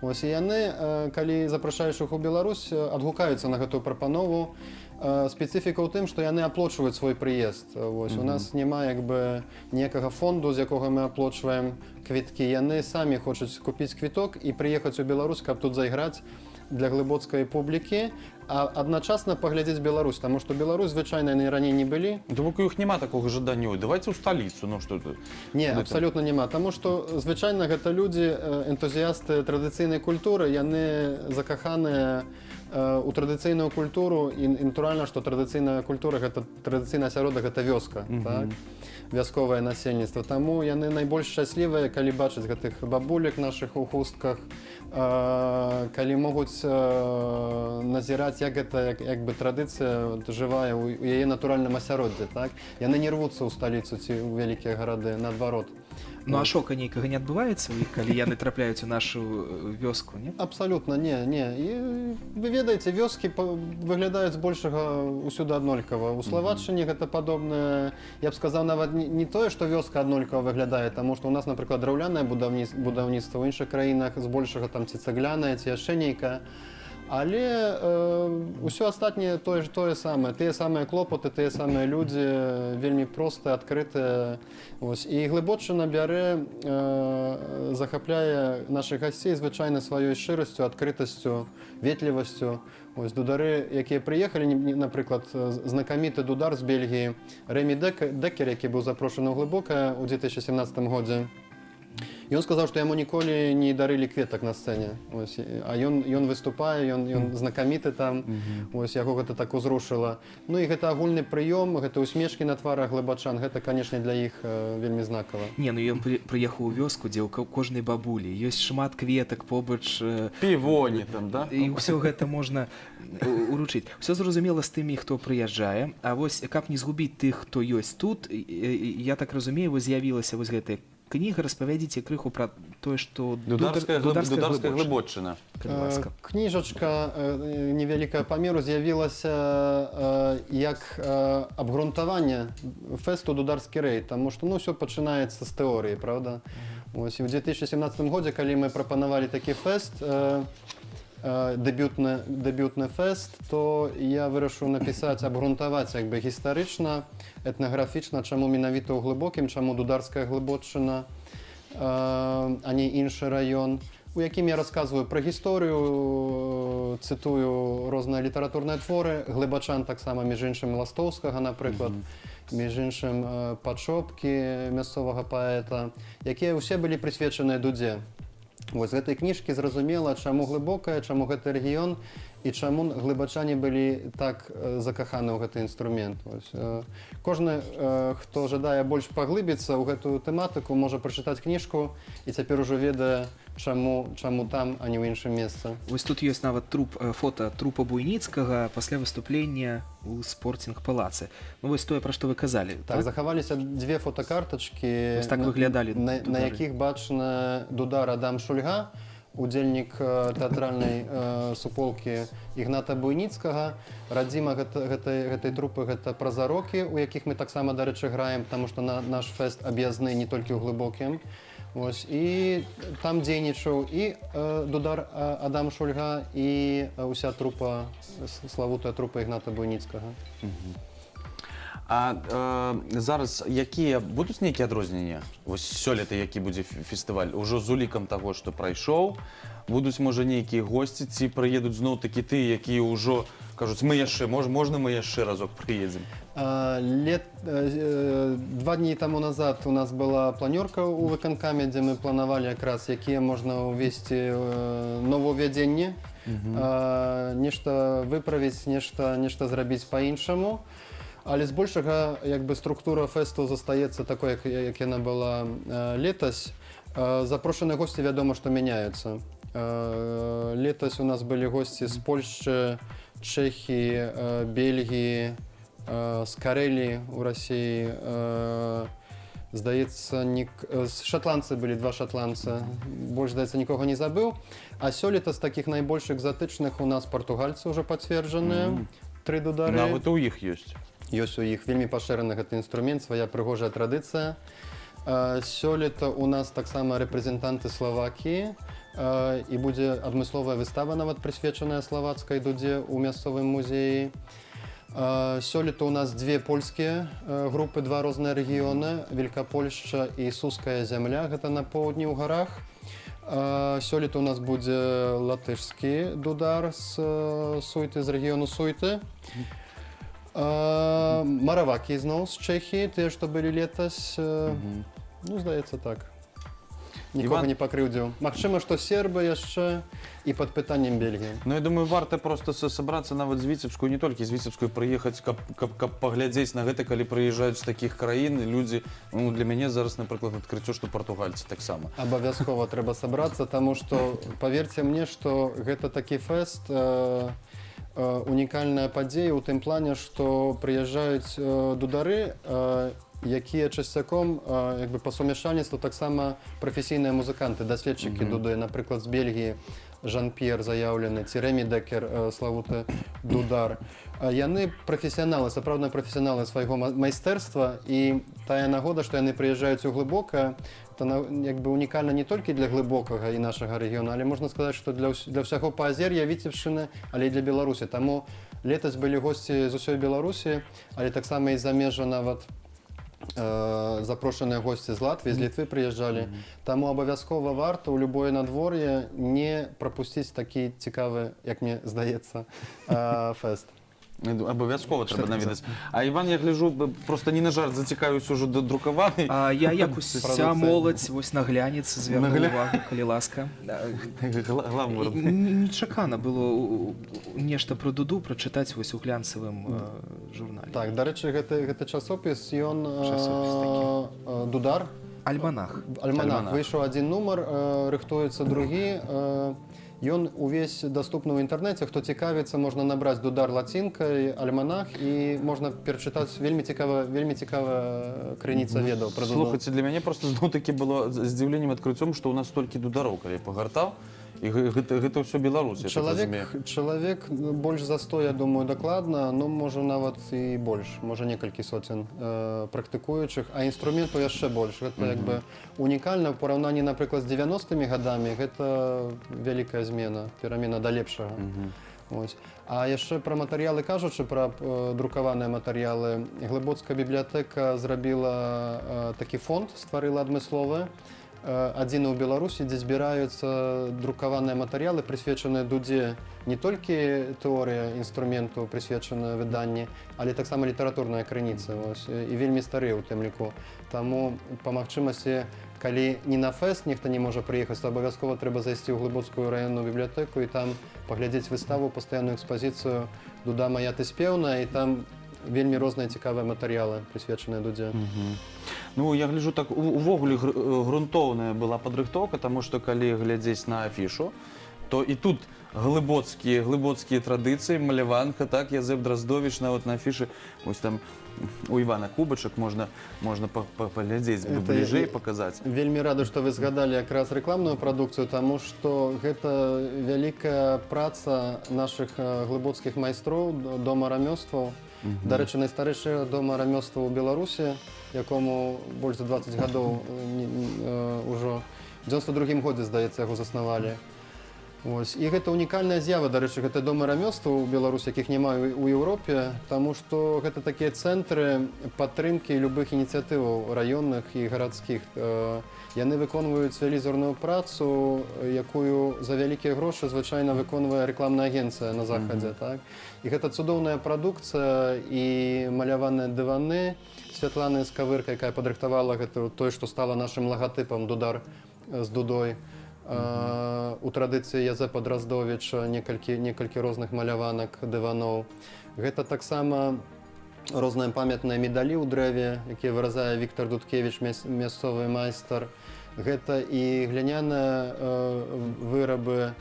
Вось, і яны, калі запрашаеш іх у Беларусь, адгукаюцца на гэтую прапанову. Спецыфіка ў тым, што яны аплочваюць свой прыезд. Вось, у нас няма ніякага фонду, з якога мы аплочваем квіткі. Яны самі хочуць купіць квіток і прыехаць у Беларусь, каб тут зайграць для глыбоцкай публікі, а адначасна паглядзець Беларусь, таму што Беларусь звычайна яны раней не былі. Бок у іх няма такога жадання, давайце ў сталіцу, ну што тут? Не, абсалютна няма, таму што звычайна гэта людзі, энтузіясты традыцыйнай культуры, яны закаханыя у традыцыйную культуру, і натуральна, што традыцыйная культура, традыцыйны асяродак, гэта вёска, так? Вясковае насельніцтва. Таму яны найбольш шчаслівыя, калі бачаць гэтых бабулек нашых у хустках, калі могуць назіраць, як гэта традыцыя жывая ў яе натуральным асяроддзі, так? Яны не рвуцца ў сталіцу ці ў вялікія гарады, наадварот. Ну а шока нейкага не адбываецца ў іх, калі яны трапляюць у нашу вёску, не? Абсалютна не. І вы ведаеце, вёскі выглядаюць збольшага ўсюды аднолькава. У Славаччыне гэта падобнае, я б сказаў, нават не тое, што вёска аднолькава выглядае, таму што у нас, напрыклад, драўлянае будаўніцтва, ў іншых краінах збольшага там ці цаглянае, ці яшчэ нейкае. Але ўсё астатняе тое самае, тыя самыя клопаты, тыя самыя людзі, вельмі простыя, адкрытыя. І Глыбоччына бярэ, захапляе нашых гасцей звычайна сваёй шчырасцю, адкрытасцю, ветлівасцю. Дудары, якія прыехалі, напрыклад, знакаміты дудар з Бельгіі Рэмі Декер, які быў запрошаны ў Глыбокае ў 2017 годзе. Ён сказаў, што яму ніколі не дарылі кветак на сцэне. А ён выступае, ён знакаміты там, яго гэта так узрушыла. Ну і гэта агульны прыём, гэта усмешкі на тварах глыбачан, гэта, канешне, для іх вельмі знакава. Не, ну ён прыехаў у вёску, дзе ў кожнай бабулі ёсць шмат кветак, побач... Півоні там, да? І ўсё гэта можна уручыць. Усё зразумела з тымі, хто прыязджае, а вось каб не згубіць тых, хто ёсць тут, я так разумею, з'явілася вось гэтая кніга, распавядзіце крыху пра тое, што дударская глыбоччына. Кніжачка невялікая памеру з'явілася як абгрунтаванне фэсту «Дударскі рэйд», таму што ўсё пачынаецца з тэорыі, правда? І ў 2017 годзе, калі мы прапанавалі такі фэст, дэбютны фэст, то я вырашыў напісаць, абгрунтаваць гістарычна, этнаграфічна, чаму менавіта ў Глыбокім, чаму дударская Глыбоччына, а не іншы раён, у якім я расказваю пра гісторыю, цытую розныя літаратурныя творы, глыбачан таксама, між іншым Ластоўскага, напрыклад, між іншым Пачопкі, мясцовага паэта, якія ўсе былі прысвечаныя дудзе. Вось з гэтай кніжкі зразумела, чаму Глыбокае, чаму гэты рэгіён і чаму глыбачане былі так закаханы ў гэты інструмент. Кожны, хто жадае больш паглыбіцца ў гэтую тэматыку, можа прачытаць кніжку і цяпер ужо ведае, чаму там, а не ў іншым месцы. Вось тут ёсць нават фота трупа Буйніцкага пасля выступлення ў спортинг-палацы. Ну вось тое, пра што вы казалі. Так, захаваліся дзве фотакартачкі, на якіх бачна дудар Адам Шульга, удзельнік тэатральнай суполкі Ігната Буйніцкага. Радзіма гэтай трупы гэта празарокі, у якіх мы таксама, дарэчы, граем, таму што наш фэст аб'язны не толькі ў Глыбокім. І там дзейнічаў і дудар Адам Шульга, і ўся трупа, славутая трупа Ігната Буйніцкага. зараз якія будуць нейкія адрозненні вось сёлета які будзе фестываль ужо з улікам таго што прайшоў будуць можа нейкія госці ці прыедуць зноў такі тыя якія ўжо кажуць мы яшчэ можна мы яшчэ разок прыедзем 2 дні тому назад у нас была планёрка ў выканкаме, дзе мы планавалі якраз якія можна ўвесці новаўвядзенні, нешта выправіць, нешта зрабіць па-іншаму. Але збольшага структура фэсту застаецца такой, як яна была летась. Запрошаныя госці, вядома, што мяняюцца. Летась у нас былі госці з Польшчы, Чэхіі, Бельгіі, з Карэліі ў Расіі, здаецца, шатландцы былі 2 шатландца, больш, здаецца, нікога не забыў. А сёлета з такіх найбольш экзатычных у нас партугальцы ўжо пацверджаныя, 3 дудары. нават у іх ёсць. Ёсць у іх вельмі пашыраны гэты інструмент, свая прыгожая традыцыя. Сёлета у нас таксама рэпрэзентанты Славакіі, і будзе адмысловая выстава нават прысвечаная славацкай дудзе ў мясцовым музеі. Сёлета у нас 2 польскія групы, 2 розныя рэгіёны, Великапольшча і Суская зямля, гэта на поўдні ў гарах. Сёлета у нас будзе латышскі дудар з Суйты, з рэгіёну Суйты. Маравакі зноў з Чэхіі, тыя, што былі летась, здаецца так. Нікога не пакрыўдзіў. Магчыма, што сербы яшчэ і пад пытаннем Бельгіі. Ну, я думаю, варта просто сабрацца нават з Віцебскую, не толькі з Віцебскую прыехаць, каб паглядзець на гэта, калі прыязджаюць з такіх краін, людзі, ну, для мяне зараз, напрыклад, адкрыццё, што партугальцы таксама. Абавязкова трэба сабрацца, таму што, паверце мне, што гэта такі фэст, унікальная падзея ў тым плане, што прыязджаюць дудары, якія часцяком па сумяшальніцтву таксама прафесійныя музыканты, даследчыкі дуды, напрыклад, з Бельгіі Жан-П'ер заяўлены, ці Рэмі Дэкер, славуты дудар. Яны прафесіяналы, сапраўдныя прафесіяналы свайго майстэрства, і тая нагода, што яны прыязджаюць у глыбокае, унікальна не толькі для глыбокага і нашага рэгіёна, але можна сказаць, што для ўсяго паазер'я, Віцебшчыны, але і для Беларусі. Таму летась былі госці з усёй Беларусі, але таксама і з замежжа нават запрошаныя госці з Латвіі, з Літвы прыязджалі. Таму абавязкова варта ў любое надвор'е не прапусціць такі цікавы, як мне здаецца, фэст. Абавязкова трэба наведаць. А Іван, я гляджу, просто не на жарт зацікавіўся ўжо друкаваны. А я якось вся моладзь вось наглянец звярнула увагу, калі ласка. Нечакана было нешта про дуду прачытаць вось у глянцавым журнале. Так, дарэчы, гэты часопіс, ён дудар. Альманах. Альманах. Выйшаў 1 нумар, рыхтуецца другі. Ён увесь даступны ў інтэрнэце, хто цікавіцца, можна набраць дудар лацінкай, альманах, і можна перачытаць вельмі цікавая крыніца ведаў пра дуду. Слухайце, для мяне просто зноў-такі было здзіўленнем адкрыццём, што ў нас столькі дудароў, калі я пагартаў, і гэта ўсё Беларусь, я так разумею. Чалавек больш за 100, я думаю, дакладна, ну, можа, нават і больш, можа, некалькі соцень практыкуючых, а інструменту яшчэ больш. Гэта унікальна ў параўнанні, напрыклад, з 90-мі гадамі, гэта вялікая змена, перамена да лепшага. А яшчэ пра матэрыялы кажучы, пра друкаваныя матэрыялы, Глыбоцкая бібліятэка зрабіла такі фонд, стварыла адмысловы, адзіны ў Беларусі, дзе збіраюцца друкаваныя матэрыялы, прысвечаныя дудзе не толькі тэорыя інструменту, прысвечаная выданні, але таксама літаратурная крыніца, і вельмі старыя ў тым ліку. Таму па магчымасці, калі не на фэст нехта не можа прыехаць, то абавязкова трэба зайсці ў Глыбоцкую раённую бібліятэку і там паглядзець выставу, пастаянную экспазіцыю «Дуда моя, ты спеўная», і там вельмі розныя цікавыя матэрыялы, прысвечаныя дудзе. Ну, я гляджу, так, увогуле грунтоўная была падрыхтоўка, таму што калі глядзець на афішу, то і тут глыбоцкія традыцыі, маляванка, так, Язэп Драздовіч нават на афішы, вось там у Івана кубачак можна паглядзець, бліжэй паказаць. Вельмі рады, што вы згадалі якраз рэкламную прадукцыю, таму што гэта вялікая праца нашых глыбоцкіх майстроў, дома рамёстваў. Дарэчы, найстарэйшы дома рамёстваў у Беларусі, якому больш за 20 гадоў ўжо, у 92-м годзе, здаецца, яго заснавалі. Вось. І гэта унікальная з'ява, дарэчы, гэта домы рамёстваў у Беларусі, якіх няма ў Еўропе, таму што гэта такія цэнтры падтрымкі любых ініцыятываў раённых і гарадскіх. Яны выконваюць велізарную працу, якую за вялікія грошы звычайна выконвае рэкламная агенцыя на захадзе. Так? І гэта цудоўная прадукцыя і маляваныя дываны Святланы Скавырка, якая падрыхтавала гэта тое, што стала нашым лагатыпам дудар з дудой. У традыцыі Язэпа Драздовіча некалькі розных маляванак дываноў. Гэта таксама розныя памятныя медалі ў дрэве, якія выразае Віктор Дудкевіч, мясцовы майстар. Гэта і гляняныя вырабы,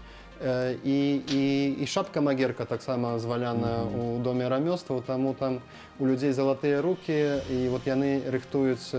і шапка-магерка таксама зваляна ў доме рамёстваў, таму там у людзей залатыя рукі, і вот яны рыхтуюць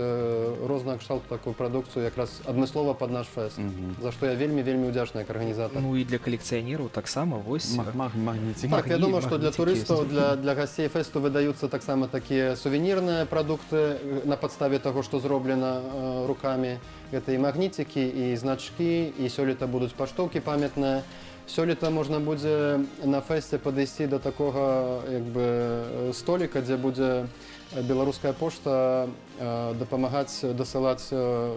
рознага кшталту такую прадукцыю якраз адмыслова пад наш фэст, за што я вельмі ўдзячны як арганізатар. Ну і для калекцыянераў таксама вось Магніцік. Так, вядома, што для турыстаў, для гасцей фэсту выдаюцца таксама такія сувенірныя прадукты на падставе таго, што зроблена рукамі. Гэта і магніцікі, і значкі, і сёлета будуць паштоўкі памятныя. Сёлета можна будзе на фэсце падысці да такога століка, дзе будзе беларуская пошта дапамагаць дасылаць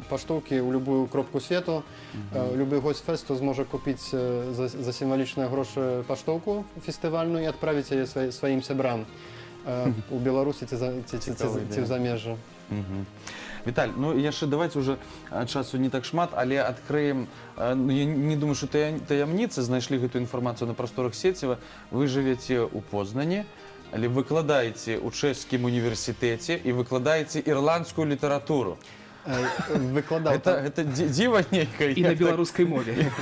паштоўкі ў любую кропку свету. Любы госць фэсту зможа купіць за сімвалічныя грошы паштоўку фестывальную і адправіць яе сваім сябрам у Беларусі ці ў замежжы. Віталь, ну яшчэ давайте уже часу не так шмат, але адкрыем, я не думаю, што таямніцы, знайшлі гэтую інфармацыю на прасторах Сеціва. Вы жывеце ў Познані, але выкладаеце ў чэшскім універсітэце і выкладаеце ірландскую літаратуру. Выкладаў. Гэта дзіва нейкае. і на беларускай мове.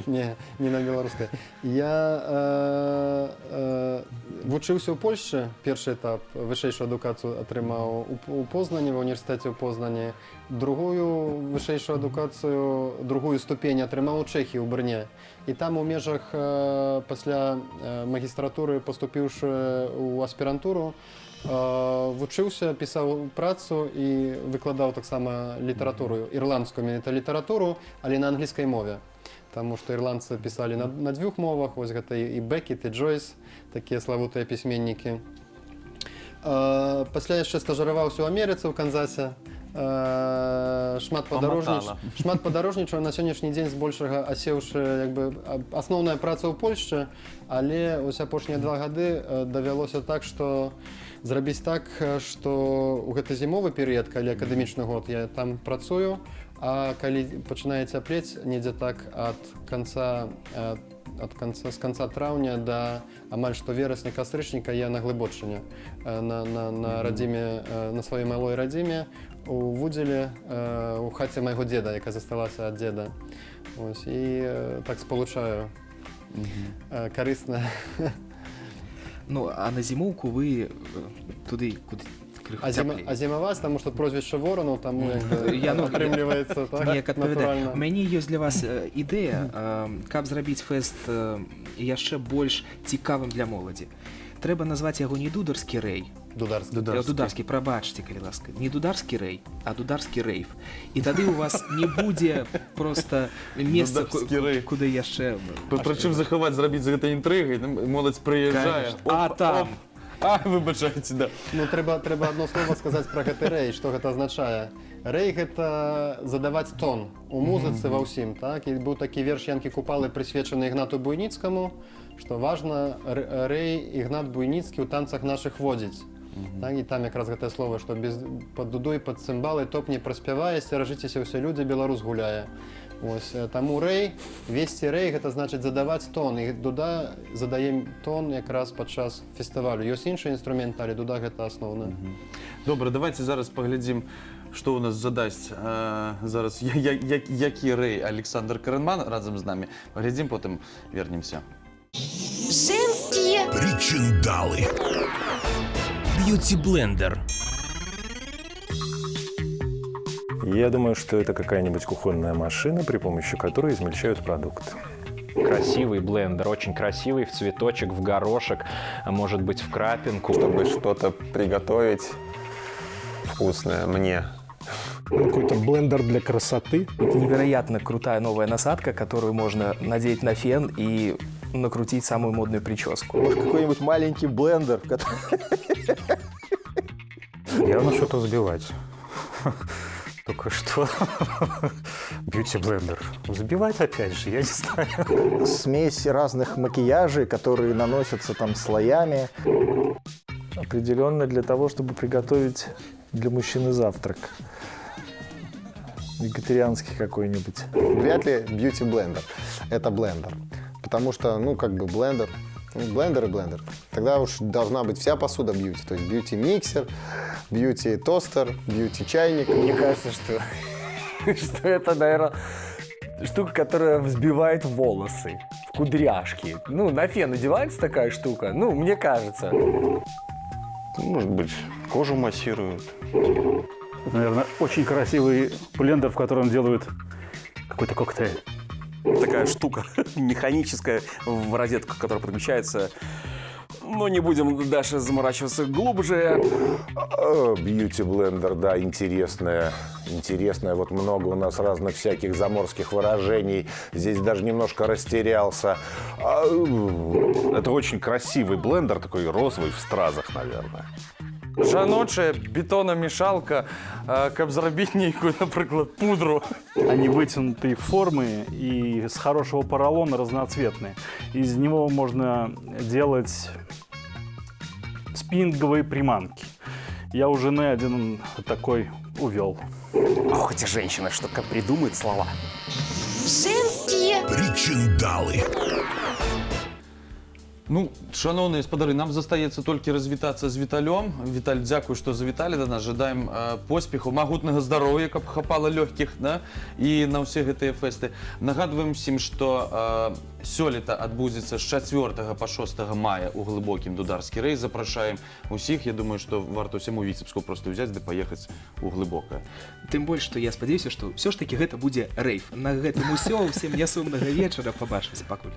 Не на беларускай. Я вучыўся ў Польшчы, першы этап вышэйшую адукацыю атрымаў у Познані, ва універсітэце ў Познані. Другую вышэйшую адукацыю, другую ступень атрымаў у Чэхіі, ў Брне. І там у межах пасля магістратуры, паступіўшы ў аспірантуру, вучыўся, пісаў працу і выкладаў таксама літаратуру, ірландскую менавіта літаратуру, але на англійскай мове. Таму што ірландцы пісалі на дзвюх мовах, вось гэта і Бекет, і Джойс, такія славутыя пісьменнікі. Пасля яшчэ стажыраваўся ў Амерыцы, ў Канзасе. Шмат падарожнічаў, на сённяшні дзень збольшага асеўшы асноўная праца ў Польшчы, але вось апошнія 2 гады давялося так, што зрабіць так, што ў гэты зімовы перыяд, калі акадэмічны год, я там працую, а калі пачынае цяплець, недзе так з канца траўня да амаль што верасня-кастрычніка я на Глыбочыне, на радзіме, на сваёй малой радзіме, у Вудзеле, у хаце майго дзеда, якая засталася ад дзеда. І так спалучаю. Карысна. Ну, а на зімоўку вы туды, куды крыху цяплей. А зімаваць, таму што прозвішча воранаў там атрымліваецца натуральна. У мяне ёсць для вас ідэя, каб зрабіць фэст яшчэ больш цікавым для моладзі. Трэба назваць яго не дударскі рэй. Дударскі, прабачце, калі ласка. Не дударскі рэй, а дударскі рэйв. І тады у вас не будзе проста месца, куды яшчэ... Прычым захаваць, зрабіць з гэтай інтрыгай, моладзь прыязджае. А там... Выбачайце, да. Ну, трэба адно слова сказаць пра гэты рэй, што гэта азначае. Рэй – гэта задаваць тон у музыцы ва ўсім, так? І быў такі верш Янкі Купалы, прысвечаны Ігнату Буйніцкаму, што важна, рэй Ігнат Буйніцкі ў танцах нашых водзіць. І там якраз гэтае слово, што пад дуду і пад цымбалы топ не праспявае, сцеражыцеся ўсе людзі, беларус гуляе. Таму рэй, весці рэй – гэта значыць задаваць тон, і дуда задае тон якраз падчас фестывалю. Ёсць іншыя інструменты, але дуда – гэта асноўна. Добра, давайте зараз паглядзім, што ў нас задасць зараз, які рэй Александр Каренман разам з намі. Паглядзім, потым вернемся. Женские Причиндалы. Бьюти-блендер. Я думаю, что это какая-нибудь кухонная машина, при помощи которой измельчают продукт. Красивый блендер, очень красивый, в цветочек, в горошек, а может быть в крапинку. Чтобы что-то приготовить вкусное мне. Какой-то блендер для красоты. Это невероятно крутая новая насадка, которую можно надеть на фен и накрутить самую модную прическу. Может, какой-нибудь маленький блендер, в котором... Явно что-то взбивать. Только что? Бьюти-блендер. Взбивать опять же, я не знаю. Смесь разных макияжей, которые наносятся там слоями. Определенно для того, чтобы приготовить для мужчины завтрак. Вегетарианский какой-нибудь. Вряд ли бьюти-блендер. Это блендер. Потому что, ну, как бы блендер. Блендер и блендер. Тогда уж должна быть вся посуда бьюти. То есть бьюти-миксер, бьюти-тостер, бьюти-чайник. Мне кажется, что это, наверное, штука, которая взбивает волосы в кудряшки. Ну, на фен надевается такая штука. Ну, мне кажется. Может быть, кожу массируют. Наверное, очень красивый блендер, в котором делают какой-то коктейль. Такая штука механическая в розетку, которая подключается. Но не будем дальше заморачиваться глубже. Бьюти-блендер, да, интересное. Вот много у нас разных всяких заморских выражений. Здесь даже немножко растерялся. Это очень красивый блендер, такой розовый, в стразах, наверное. Жаночая бетономешалка, каб зрабіць нейкую, например, пудру. Они вытянутые формы и с хорошего поролона разноцветные. Из него можно делать спиннинговые приманки. Я у жены один такой увел. Ох, эти женщины, что как придумают слова. Женские причиндалы. Ну, шановныя спадары, нам застаецца толькі развітацца з Віталём. Віталь, дзякуй, што завіталі да нас. Жадаем поспеху, магутнага здароўя, каб хапала лёгкіх, да? І на ўсе гэтыя фэсты. Нагадваем всім, што сёлета адбудзецца з 4 па 6 мая у глыбокім дударскі рэйс. Запрашаем усіх. Я думаю, што варта ўсяму Віцебску проста ўзяць ды паехаць у глыбокае. Тым больш, што я спадзяюся, што ўсё ж такі гэта будзе рэйф. На гэтым усё. Усім нясумнага вечара. Пабачымся пакуль.